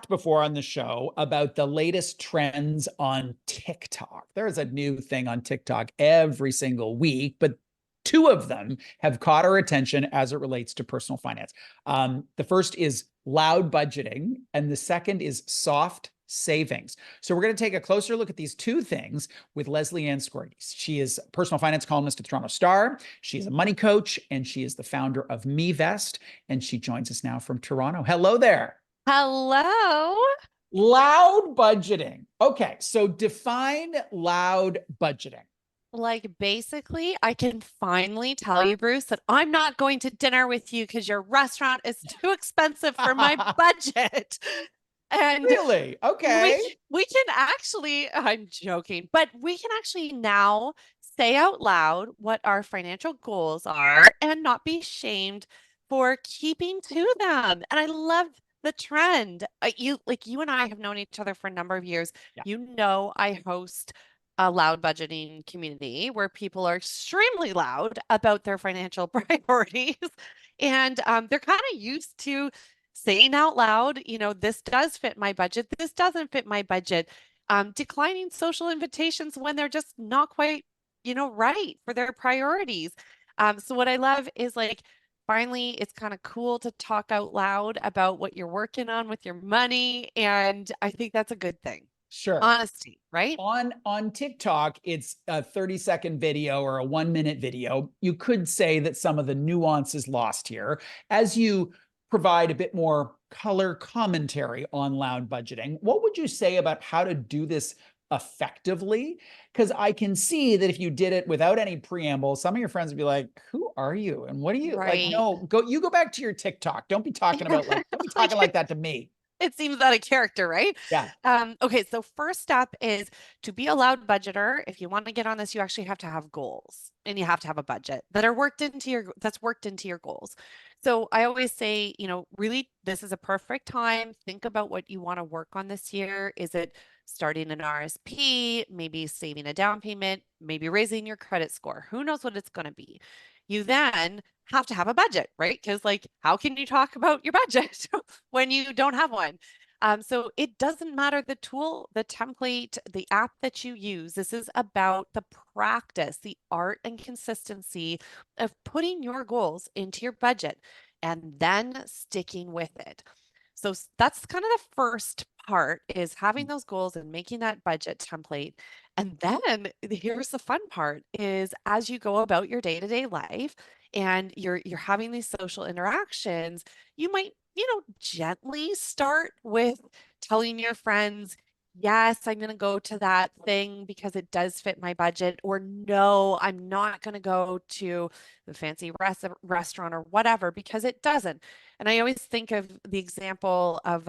before on the show about the latest trends on TikTok. There's a new thing on TikTok every single week, but two of them have caught our attention as it relates to personal finance. The first is loud budgeting, and the second is soft savings. So we're going to take a closer look at these two things with Lesley-Anne Scorgie. She is a personal finance columnist at the Toronto Star. She is a money coach, and she is the founder of MeVest, and she joins us now from Toronto. Hello there. Hello. Loud budgeting. Okay, so define loud budgeting. Like basically, I can finally tell you, Bruce, that I'm not going to dinner with you because your restaurant is too expensive for my budget. And really? Okay. we can actually, I'm joking, but we can actually now say out loud what our financial goals are and not be shamed for keeping to them. And I love the trend. You and I have known each other for a number of years. Yeah. You know, I host a loud budgeting community where people are extremely loud about their financial priorities. And they're kind of used to saying out loud, you know, this does fit my budget, this doesn't fit my budget, declining social invitations when they're just not quite, you know, right for their priorities. So what I love is like, finally, it's kind of cool to talk out loud about what you're working on with your money. And I think that's a good thing. Sure. Honesty, right? On TikTok, it's a 30-second video or a 1-minute video. You could say that some of the nuance is lost here. As you provide a bit more color commentary on loud budgeting, what would you say about how to do this effectively? Because I can see that if you did it without any preamble, some of your friends would be like, who are you? And what are you like? No, go back to your TikTok. Don't be talking about don't be talking like that to me. It seems out of character, right? Yeah. Okay, so first step is to be a loud budgeter. If you want to get on this, you actually have to have goals and you have to have a budget that's worked into your goals. So I always say, you know, really, this is a perfect time. Think about what you want to work on this year. Is it starting an RSP, maybe saving a down payment, maybe raising your credit score? Who knows what it's going to be? You then have to have a budget, right? Because like, how can you talk about your budget when you don't have one? So it doesn't matter the tool, the template, the app that you use. This is about the practice, the art and consistency of putting your goals into your budget and then sticking with it. So that's kind of the first part, is having those goals and making that budget template. And then here's the fun part, is as you go about your day-to-day life and you're having these social interactions, you might, you know, gently start with telling your friends, yes, I'm going to go to that thing because it does fit my budget, or no, I'm not going to go to the fancy restaurant or whatever because it doesn't. And I always think of the example of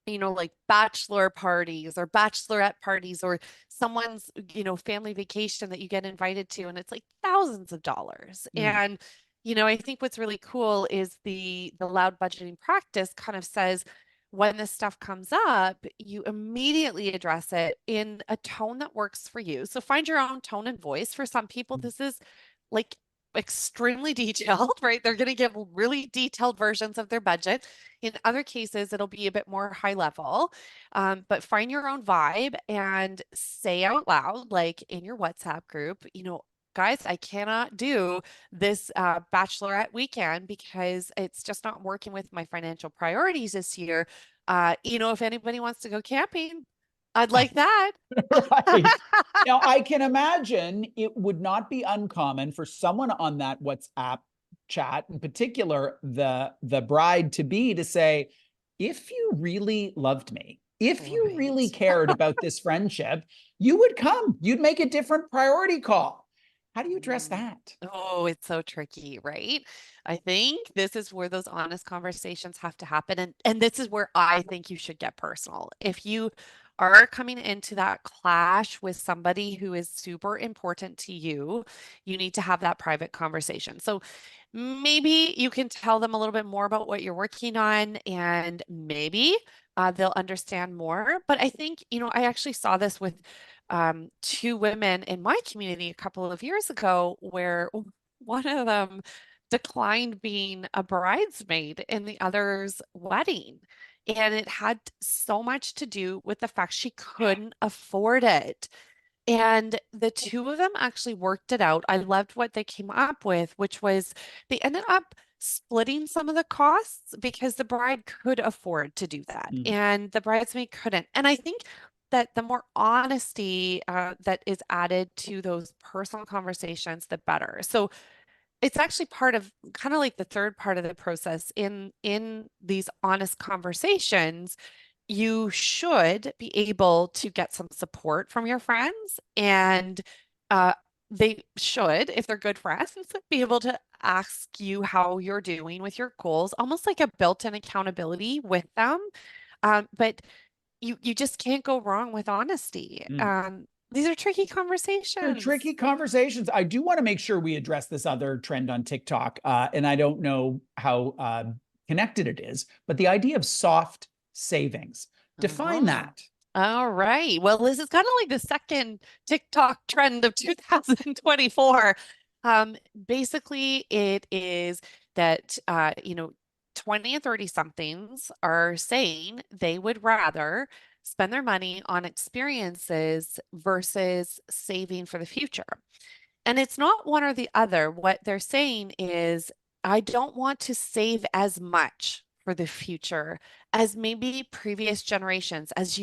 you know, like bachelor parties or bachelorette parties or someone's, you know, family vacation that you get invited to, and it's like thousands of dollars. And, you know, I think what's really cool is the loud budgeting practice kind of says, when this stuff comes up, you immediately address it in a tone that works for you. So find your own tone and voice. For some people, this is like extremely detailed, right? They're going to give really detailed versions of their budget. In other cases, it'll be a bit more high level, but find your own vibe and say out loud, like in your WhatsApp group, you know, guys, I cannot do this bachelorette weekend because it's just not working with my financial priorities this year. You know, if anybody wants to go camping, I'd like that. Right. Now, I can imagine it would not be uncommon for someone on that WhatsApp chat, in particular, the bride to be, to say, if you really loved me, if you really cared about this friendship, you would come, you'd make a different priority call. How do you address that? Oh, it's so tricky, right? I think this is where those honest conversations have to happen. And this is where I think you should get personal. If you are coming into that clash with somebody who is super important to you, you need to have that private conversation. So maybe you can tell them a little bit more about what you're working on, and maybe they'll understand more. But I think, you know, I actually saw this with two women in my community a couple of years ago, where one of them declined being a bridesmaid in the other's wedding. And it had so much to do with the fact she couldn't afford it. And the two of them actually worked it out. I loved what they came up with, which was they ended up splitting some of the costs because the bride could afford to do that Mm. and the bridesmaid couldn't. And I think that the more honesty that is added to those personal conversations, the better. So it's actually part of kind of like the third part of the process in these honest conversations. You should be able to get some support from your friends, and uh, they should, if they're good friends, be able to ask you how you're doing with your goals, almost like a built-in accountability with them. But you just can't go wrong with honesty. Mm. These are tricky They're conversations. tricky conversations. I do want to make sure we address this other trend on TikTok, and I don't know how connected it is, but the idea of soft savings. Define Uh-huh. that. All right. Well, this is kind of like the second TikTok trend of 2024. Basically, it is that 20 and 30 somethings are saying they would rather spend their money on experiences versus saving for the future. And it's not one or the other. What they're saying is, I don't want to save as much for the future as maybe previous generations, as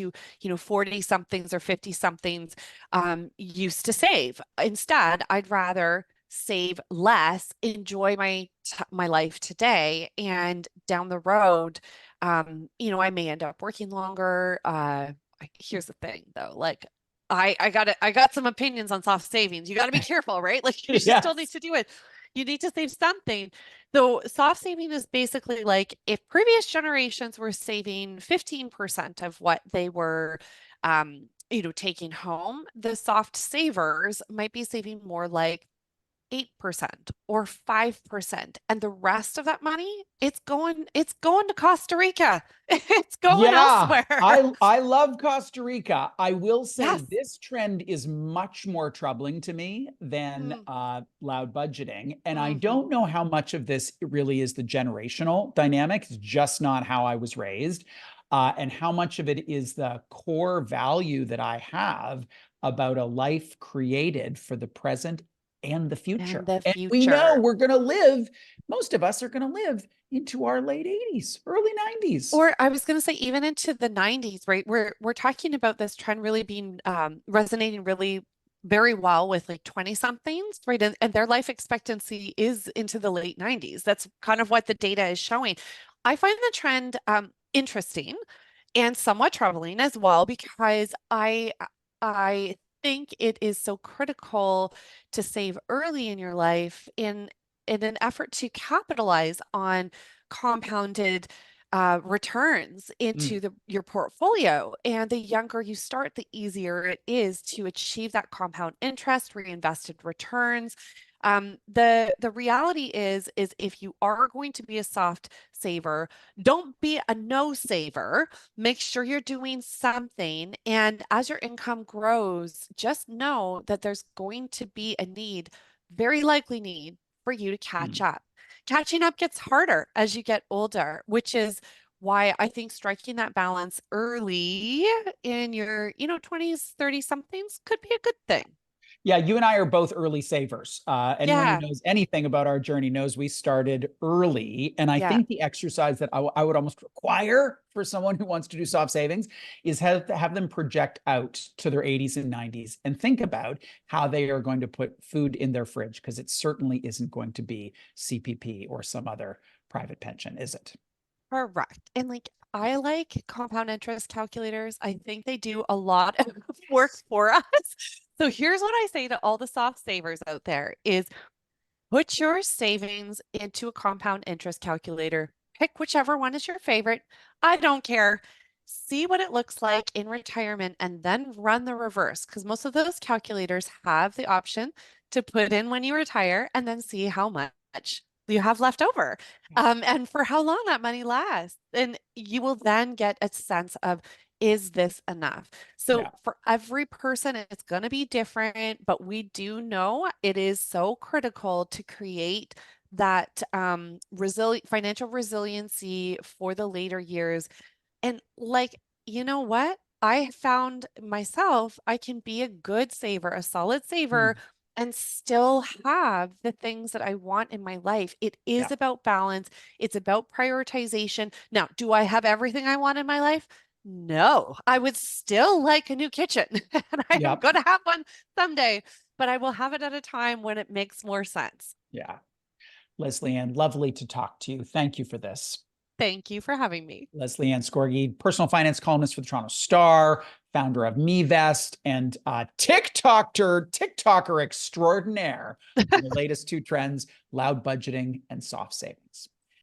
40 somethings or 50 somethings used to save. Instead, I'd rather save less, enjoy my life today, and down the road, I may end up working longer. Here's the thing though, like I got some opinions on soft savings. You got to be careful, right? Like you still need Yes. to do it. You need to save something. So soft saving is basically like if previous generations were saving 15% of what they were taking home, the soft savers might be saving more like 8% or 5%. And the rest of that money, it's going to Costa Rica. It's going Yeah, elsewhere. I love Costa Rica. I will say Yes. this trend is much more troubling to me than Mm, loud budgeting. And I mhm. don't know how much of this really is the generational dynamic. It's just not how I was raised. And how much of it is the core value that I have about a life created for the present and the And future. the And we know future. we're going to live, most of us are going to live into our late 80s, early 90s. Or I was going to say even into the 90s, right? We're talking about this trend really being resonating really very well with like 20 somethings, right? And their life expectancy is into the late 90s. That's kind of what the data is showing. I find the trend interesting and somewhat troubling as well because I think it is so critical to save early in your life in an effort to capitalize on compounded returns into Mm. your portfolio. And the younger you start, the easier it is to achieve that compound interest, reinvested returns. The reality is if you are going to be a soft saver, don't be a no saver. Make sure you're doing something. And as your income grows, just know that there's going to be a need, very likely need for you to catch Mm. up. Catching up gets harder as you get older, which is why I think striking that balance early in your, 20s, 30 somethings could be a good thing. Yeah, you and I are both early savers. Anyone who Yeah. knows anything about our journey knows we started early. And I Yeah. think the exercise that I would almost require for someone who wants to do soft savings is have them project out to their 80s and 90s and think about how they are going to put food in their fridge, because it certainly isn't going to be CPP or some other private pension, is it? Correct. And like I like compound interest calculators. I think they do a lot of work for us. So here's what I say to all the soft savers out there is put your savings into a compound interest calculator. Pick whichever one is your favorite. I don't care. See what it looks like in retirement and then run the reverse because most of those calculators have the option to put in when you retire and then see how much you have left over and for how long that money lasts. And you will then get a sense of, is this enough? So Yeah. for every person, it's going to be different, but we do know it is so critical to create that resilient financial resiliency for the later years. And like, you know what? I found myself, I can be a good saver, a solid saver, Mm. and still have the things that I want in my life. It is Yeah. about balance. It's about prioritization. Now, do I have everything I want in my life? No, I would still like a new kitchen, and I am Yep. going to have one someday, but I will have it at a time when it makes more sense. Yeah. Lesley-Anne, lovely to talk to you. Thank you for this. Thank you for having me. Lesley-Anne Scorgie, personal finance columnist for the Toronto Star, founder of MeVest, and TikToker extraordinaire. The latest two trends, loud budgeting and soft savings.